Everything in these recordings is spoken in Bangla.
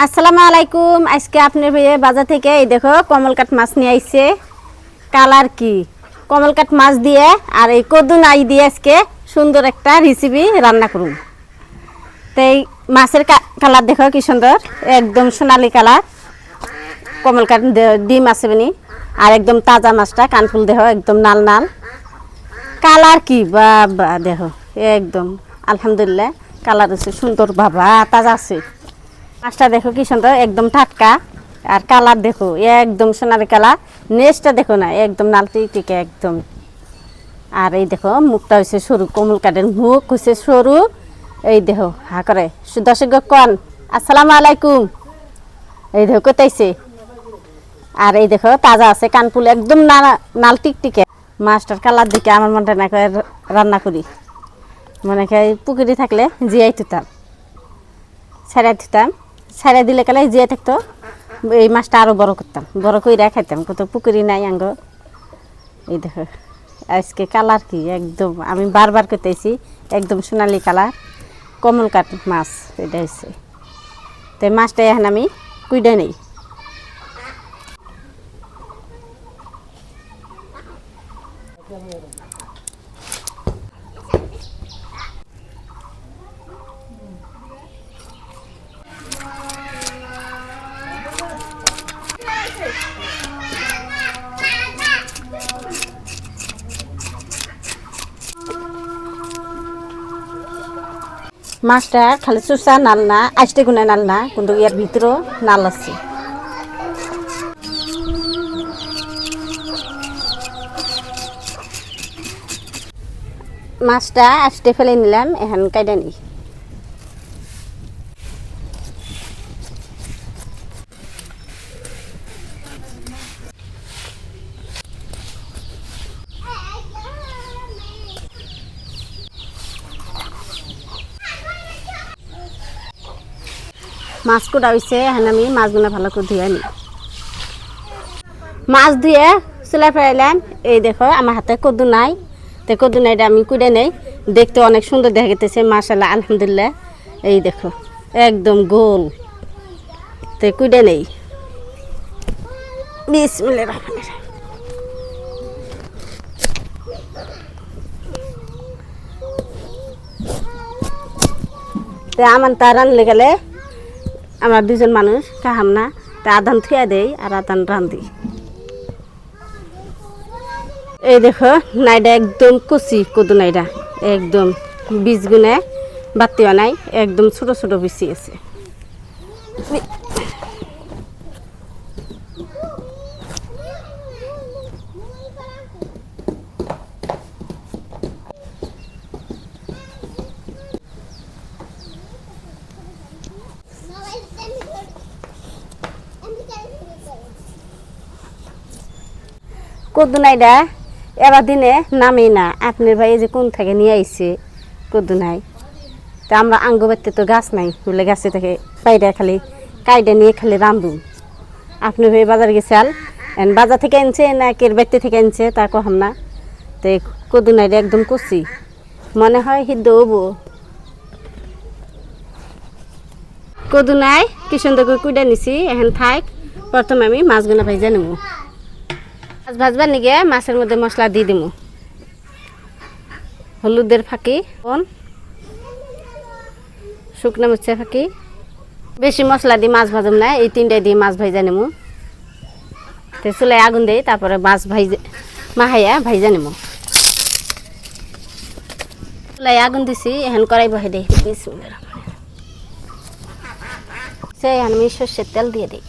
আসসালামু আলাইকুম। আজকে আপনার বাজার থেকে এই দেখো কমলকাট মাছ নিয়ে আইছে। কালার কি কমলকাট মাছ দিয়ে আর এই কদু নাই দিয়ে আজকে সুন্দর একটা রেসিপি রান্না করুন। তো এই মাছের কালার দেখো কি সুন্দর, একদম সোনালি কালার। কমলকাট ডিম আছে বনি আর একদম তাজা মাছটা কানফুল দেখো একদম নাল নাল কালার কি বাবা দেখো একদম আলহামদুলিল্লাহ কালার আছে সুন্দর বাবা তাজা আছে। মাছটা দেখো কি সুন্দর একদম টাটকা আর কালার দেখো একদম সোনালি কালার। নেচটা দেখো না একদম নালটি টিকে একদম। আর এই দেখো মুখটা হয়েছে সরু, কমলকাটের মুখ হয়েছে সরু। এই দেখো হা করে দর্শক কন আসসালামু আলাইকুম। এই দেখো কোথাইছে আর এই দেখো তাজা আছে কানপুল একদম নাল টিকটিকে। মাছটার কালার দিকে আমার মনটা না করে রান্না করি, মনে হয় পুকুরি থাকলে জিয়াই থুতাম, ছাড়াই থুতাম, ছাড়াই দিলে কালে জিয়াই থাকতো। এই মাছটা আরও বড় করতাম, বড় করে খাইতাম, কত পুকুরি নাই আঙ্গ। এই দেখো আজকে কালার কি একদম আমি বারবার করতেছি একদম সোনালি কালার কমলকাট মাছ। এটা হচ্ছে তো মাছটা এখন আমি কুইডে নেই। মাছটা খালি চুষা নাল না, আষ্টে গুনে নাল না, কিন্তু এর ভিতরেও নাল আছে। মাছটা আষ্টে ফেলে নিলাম, এখন কাইডা নিই। মাছ কোটা হয়েছে, এখন আমি মাছগুলো ভালো করে ধুয়ে নিই। মাছ ধুয়ে চুলা ফেরাইলাম। এই দেখো আমার হাতে কদু নাই, তো কদু নাইটা আমি কুড়ে নেই। দেখতে অনেক সুন্দর দেখা গেতেছে মাশাআল্লাহ আলহামদুলিল্লাহ। এই দেখো একদম গোল, তো কুড়ে নেই। বিসমিল্লাহির রহমানির রহিম। তো আমার তা রানলে গেলে আমরা দুজন মানুষ খাহাম না, তা আধান থুয়া দেই আর আধান রান্ধি। এই দেখো নাইডা একদম কচি কদু নাইডা একদম বীজ গুনে বাতিও নাই, একদম ছোট ছোট বিচি আছে। কদু নাইডা এবার দিনে নামেই না। আপনার ভাই যে কোন থেকে নিয়ে আইছে কদু নাই, তা আমরা আঙ্গ বাড়িতে তো গাছ নাই, বলে গাছে থেকে পাইডা খালি কাইডা নিয়ে খালি রান্ধু। আপনার ভাই বাজার গেছে আল বাজার থেকে আনছে না কের বাড়িতে থেকে আনছে তা কহাম না। তো কদু নাইডা একদম কচি, মনে হয় সিদ্ধ হবো। কদু নাই কি সুন্দর করে কুইডা নিছি, এখন থাক। প্রথমে আমি মাছগুলো ভাইজা নেব। মাছ ভাজবার নিগে মাছের মধ্যে মশলা দিয়ে দিব। হলুদের ফাঁকি, শুকনো মরিচের ফাঁকি, বেশি মশলা দিয়ে মাছ ভাজম না, এই তিনটাই দিয়ে মাছ ভাইজা নেব। তো চুলায় আগুন দিই, তারপরে মাছ মাহাইয়া ভাইজা নেব। চুলায় আগুন দিছি, এখন কড়াই বহাই দিই। বিসমিল্লাহির রহমানির রহিম। এখন আমি সর্ষের তেল দিয়ে দিই।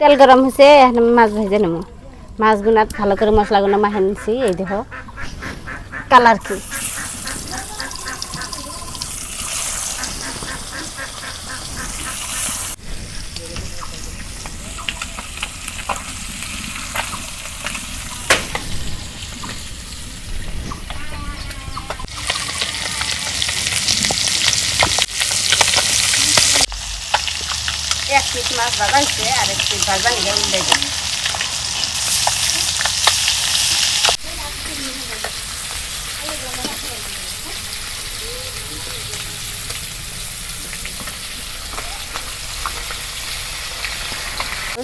তেল গরম হয়েছে, এখন আমি মাছ ভেজে নেব। মাছগুলো ভালো করে মশলাগুলো মাখে নিচ্ছি। এই দেখো কালার কি এক পিস মাছ ভাজা হয়েছে, আর এক পিস ভাজা নিয়ে উল্টে দিই।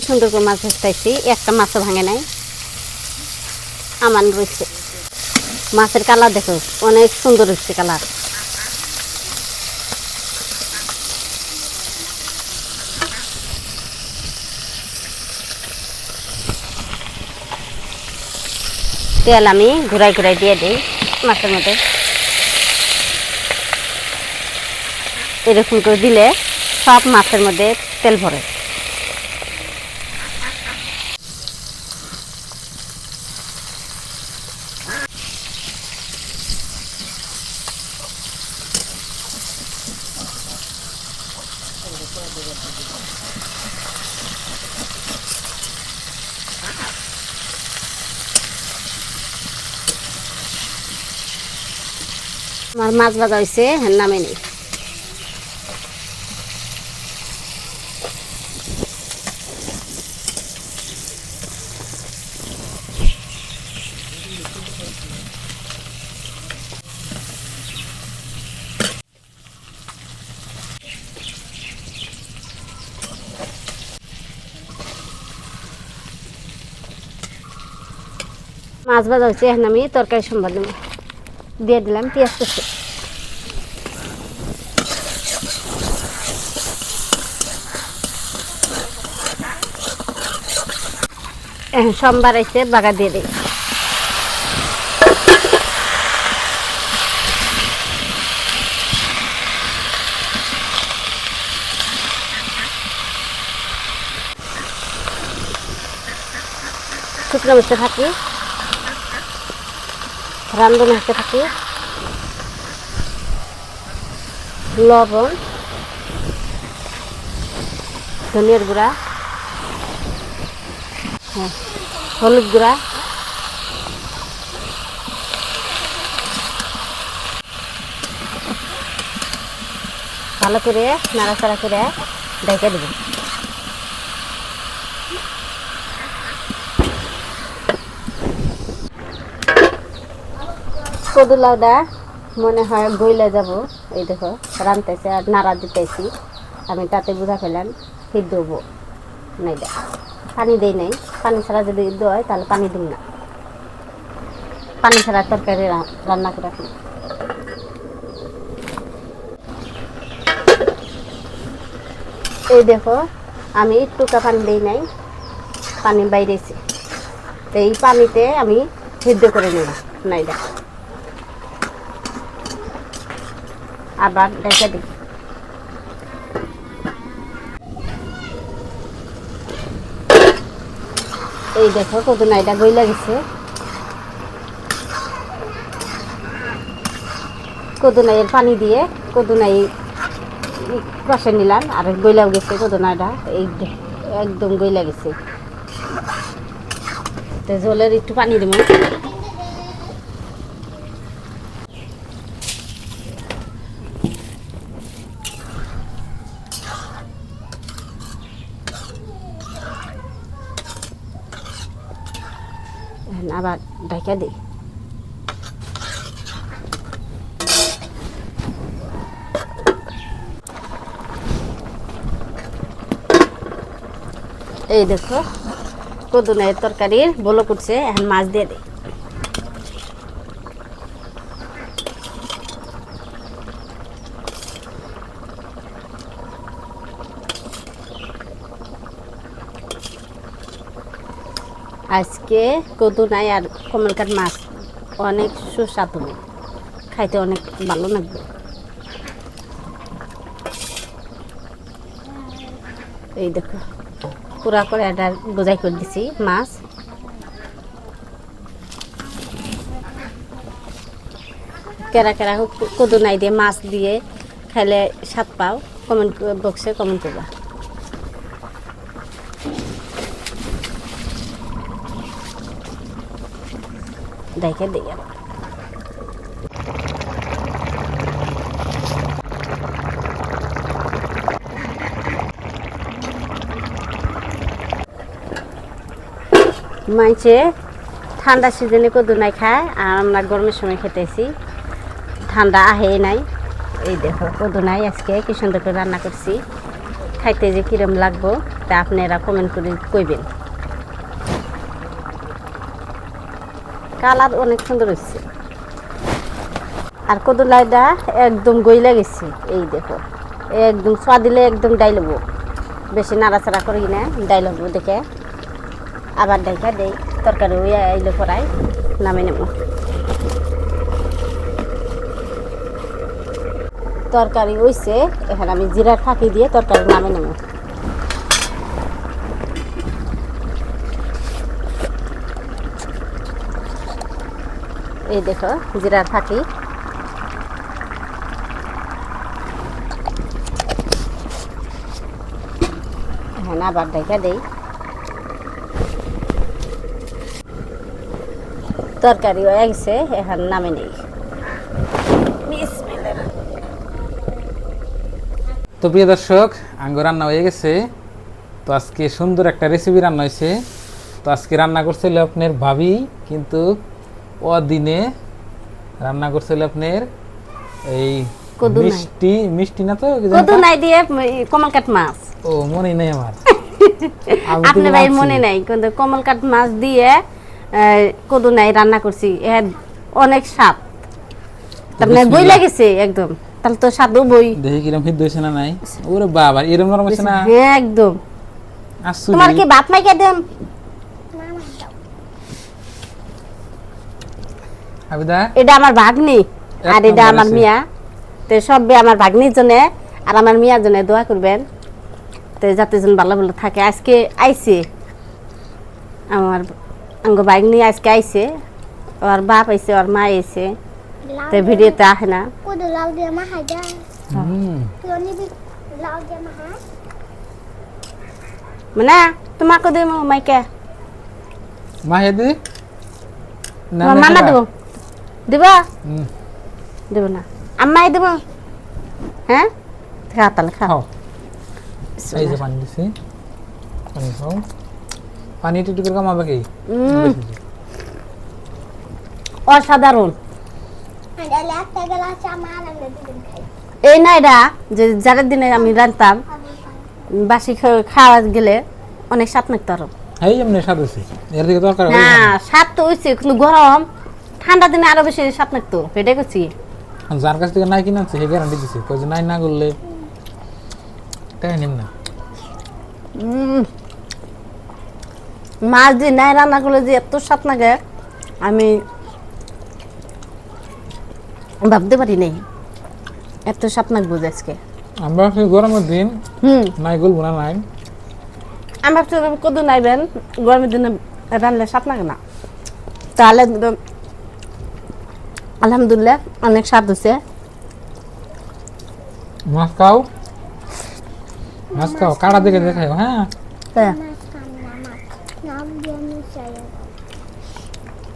সুন্দর করে মাছ ভাজতেছি, একটা মাছও ভাঙে নাই, আমান রয়েছে। মাছের কালার দেখো অনেক সুন্দর হচ্ছে কালার। তেল আমি ঘুরাই ঘুরাই দিয়ে দিই মাছের মধ্যে, এরকম করে দিলে সব মাছের মধ্যে তেল ভরে। আমার মাছ ভাজা হয়েছে, নামে নেই। মাছ ভাজা হচ্ছে, এখন আমি তরকারি সম্বাদ দেবো, দিয়ে দিলাম পেঁয়াজ কুচি। এখন সোমবার এসে বাগা দিয়ে দিই। শুকনো মরিচে থাকি, রান্ধনে হাতে থাকি, লবণ, ধনিয়ার গুঁড়া, হলুদ গুঁড়া, ভালো করে নাড়াচাড়া করে ঢেকে দেব। কদু লাউটা মনে হয় গইলা যাব, এই দেখো রানতেছে আর নাড়া দিতেছি আমি, তাতে বুঝা ফেলাম সিদ্ধ হবো নাই। পানি দেই নাই, পানি ছাড়া যদি দেয় তাহলে পানি দিন না, পানি ছাড়া তরকারি রান্না করে রাখি। এই দেখো আমি টুকা পানি দিই নাই, পানি বাইরেছে, এই পানিতে আমি সিদ্ধ করে নেব নাইডা। আবার ঢেকে দিই। এই দেখো কত নাইডা গইলা গেছে, কদুনাইয়ের পানি দিয়ে কদুনাই কষে নিলাম, আর গইলাও গেছে কদুনাটা, এই একদম গইলা গেছে। তো জলের একটু পানি দেবো, আবার ঢাকা দিই। এই দেখো কদুনের তরকারির বলো করছে, এখন মাছ দিয়ে দিই। আজকে কদুনাই আর কমলকাট মাছ অনেক সুস্বাদু, খাইতে অনেক ভালো লাগবে। এই দেখো পুরা করে এটা বোঝাই করে দিছি মাছ। কেরা কেরা কদুনাই দিয়ে মাছ দিয়ে খাইলে স্বাদ পাও, কমেন্ট বক্সে কমেন্ট করবা। দেখে দিই আবার মাইছে ঠান্ডা সিজনে কদুনাই খায়, আর আমরা গরমের সময় খেতেছি, ঠান্ডা আহে নাই। এই দেখো কদুনাই আজকে কি সুন্দর করে রান্না করছি, খাইতে যে কিরম লাগবো তা আপনারা কমেন্ট করে কইবেন। কালার অনেক সুন্দর হচ্ছে। আর কদুলাইটা একদম গইলা গেছে, এই দেখো একদম ছোয়া দিলে একদম ডাইলবো, বেশি নাড়াচাড়া করি না, ডাইলবো দেখে আবার ডাইকা দেই। তরকারি ওই আইলে পরাই নামে নেব। তরকারি হইছে, এখন আমি জিরার ফাঁকি দিয়ে তরকারি নামে নেব। এই দেখো জিরার ফাঁকি। এখন আবার ডাইকা দেই। তরকারি হয়ে গেছে, এখন নামে নেই। তো প্রিয় দর্শক, আঙ্গ রান্না হয়ে গেছে। তো আজকে সুন্দর একটা রেসিপি রান্না হয়েছে। তো আজকে রান্না করছিল আপনার ভাবি, কিন্তু দিনে রান্না করছিল আপনার এই মিষ্টি মিষ্টি না, তো কদুনাই দিয়ে কমলকাট মাছ। ও মনে নেই আমার। আপনি ভাই মনে নাই, কিন্তু কমলকাট মাছ দিয়ে কদুনাই রান্না করছি, এর অনেক স্বাদ। তারপরে বই লাগেছে একদম, তাহলে তো স্বাদও বই। দেখি কিরম হিট হইছে না নাই? ওরে বাবা, এরকম নরম হইছে না? হ্যাঁ একদম। তোমার কি ভাত মাইকা দেন? আবিদা, এটা আমার ভাগ্নি আর এটা আমার মিয়া। তো সব আমার ভাগ্নির জন্য আর আমার মিয়ার জন্য দোয়া করবেন, তো যাতে যেন ভালো ভালো থাকে। আজকে আইছে আমার আঙ্গ ভাগ্নি, আজকে আইছে, ওর বাপ আইছে, ওর মা আইছে, তো ভিডিওতে আসে না। মানে তোমাকে দেব মাইকে মাহে দি না, মামা দেব, দেবা দেব না, আম্মাই দেব। হ্যাঁ খা, তাহলে খাও। এই যে পানি দিছি, পানি খাও। পানি একটু করে কমাবে কি? অসাধারণ। এই না, এটা যে যার দিনে আমি রান্তাম বাসি খাওয়া গেলে অনেক স্বাদ লাগতো আরো। এই এমনি স্বাদ হইছে, এর দিকে দরকার হয় না, স্বাদ তো হইছে, কিন্তু গরম ঠান্ডা দিনে আরো বেশি স্বাদ লাগতো, এটাই করছি। যার কাছ থেকে নাই কিনা সে গ্যারান্টি দিছে, কই যে নাই না করলে তাই নিম না। মাছ দিয়ে নাই রান্না করলে যে এত স্বাদ লাগে আমি ভাবতে পারি নাই, এত স্বাদ লাগবো আজকে। আমরা গরমের দিন নাই গুলবো না, নাই আমার কত নাইবেন গরমের দিনে রান্নালে স্বাদ লাগে না, তাহলে আলহামদুলিল্লাহ অনেক স্বাদ হচ্ছে। মাছ খাও, মাছ খাও, কাটা দিকে দেখাও। হ্যাঁ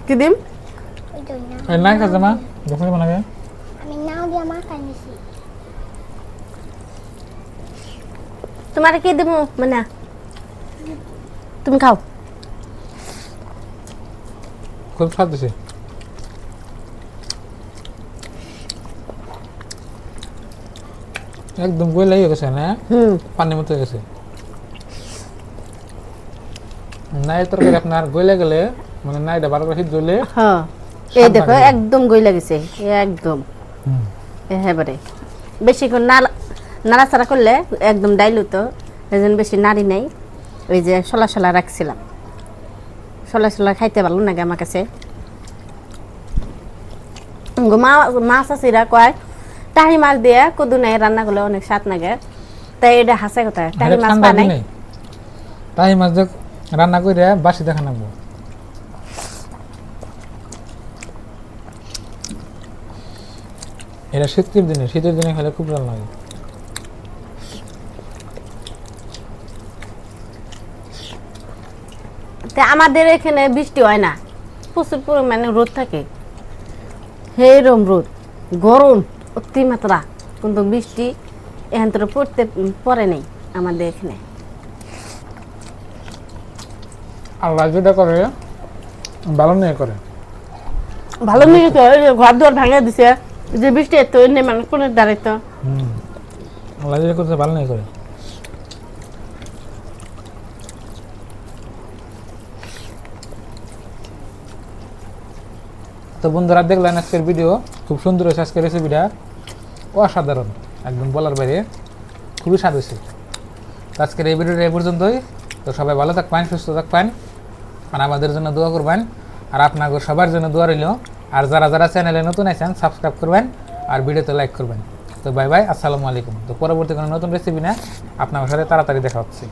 কি দিম নাই খাচ্ছে মা, দেখে বানাবে। তোমার কি দিব মানে তুমি খাও। খুব স্বাদ দিছে, একদম গইলাই হয়ে গেছে না, পানির মতো হয়ে গেছে। নাই তরকারি আপনার গইলে গেলে মানে নাইটা ভালো করে সিদ্ধ হলে, হ্যাঁ এই দেখো একদম গইলা গেছে একদম। এবারে বেশিক্ষণ নাড়াচাড়া করলে একদম ডাইলু, তো এই জন্য বেশি নাড়ি নাই। ওই যে সলা সলা রাখছিলাম, সলা সলা খাইতে ভালো লাগে আমার কাছে। মাছ আছে এরা কয় টাহি মাছ দিয়ে কদু নাই রান্না করলে অনেক স্বাদ লাগে, তাই এটা হাসা কথা। টাহি মাছ বানাই, টাহি মাছ রান্না করে বাসি দেখা নাকবো। এটা শীতের দিনে, শীতের দিনে খেলে খুব ভালো লাগে। আমাদের এখানে বৃষ্টি হয় না, প্রচুর পরিমাণে রোদ থাকে, সেইরকম রোদ, গরম অতিমাত্রা, কিন্তু বৃষ্টি এখান থেকে পড়ে নেই আমাদের এখানে। আল্লাহ যেটা করে ভালো নিয়ে করে, ভালো নিয়ে ঘর দুয়ার ভাঙে দিছে, যে বৃষ্টি এত নেই মানুষ কোন দাঁড়াইতো। আল্লাহ যেটা করছে ভালো নিয়ে করে। তো বন্ধুরা দেখলেন আজকের ভিডিও, খুব সুন্দর হয়েছে আজকের রেসিপিটা, অসাধারণ, একদম বলার বাইরে, খুবই স্বাদ হয়েছে। তো আজকের এই ভিডিওটা এই পর্যন্তই। তো সবাই ভালো থাকবেন, সুস্থ থাকবেন, আর আমাদের জন্য দোয়া করবেন, আর আপনাদের সবার জন্য দোয়া রইল। আর যারা যারা চ্যানেলে নতুন আছেন সাবস্ক্রাইব করবেন আর ভিডিওতে লাইক করবেন। তো বাই বাই, আসসালামু আলাইকুম। তো পরবর্তী কোনো নতুন রেসিপি না আপনার সাথে তাড়াতাড়ি দেখা হচ্ছে।